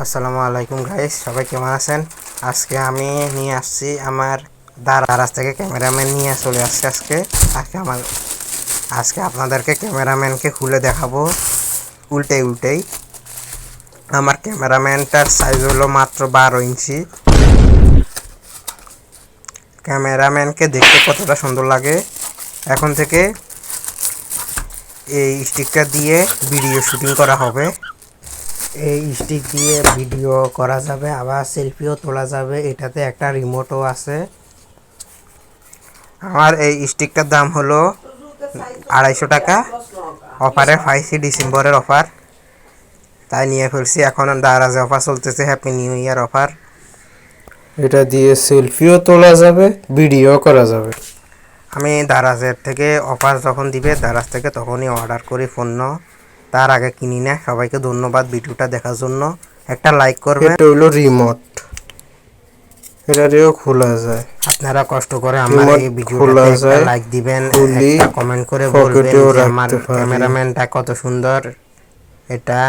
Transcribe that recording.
আসসালামু আলাইকুম গাইস, সবাই কেমন আছেন? আজকে আমি নিয়ে আসছি আমার দারাজ থেকে ক্যামেরাম্যান নিয়ে চলে আসছে। আজকে আপনাদেরকে ক্যামেরাম্যানকে খুলে দেখাবো উল্টেই। আমার ক্যামেরাম্যানটার সাইজ হলো মাত্র 12 ইঞ্চি। ক্যামেরাম্যানকে দেখতে কতটা সুন্দর লাগে। এখন থেকে এই স্টিকটা দিয়ে ভিডিও শুটিং করা হবে। এই স্টিক দিয়ে ভিডিও করা যাবে, আবার সেলফিও তোলা যাবে। এটাতে একটা রিমোটও আছে। আমার এই স্টিকটার দাম হলো 250 টাকা। অফারে পাইছি, ডিসেম্বরের অফার, তাই নিয়ে ফেলছি। এখন দারাজে অফার চলতেছে, হ্যাপি নিউ ইয়ার অফার। এটা দিয়ে সেলফিও তোলা যাবে, ভিডিও করা যাবে। আমি দারাজের থেকে অফার যখন দিবে দারাজ থেকে তখনই অর্ডার করি পণ্য, তার আগে কিনি না। সবাইকে ধন্যবাদ ভিডিওটা দেখার জন্য। একটা লাইক করবেন। এটা হলো রিমোট, এটা দিয়েও খোলা যায়। আপনারা কষ্ট করে আমার রিমোট এই খোলা ভিডিওটাতে একটা যায়, লাইক দিবেন, খুলি একটা কমেন্ট করে বলবেন পকেটেও যে আমার রাখতে পারি। ক্যামেরাম্যানটা কত সুন্দর। এটা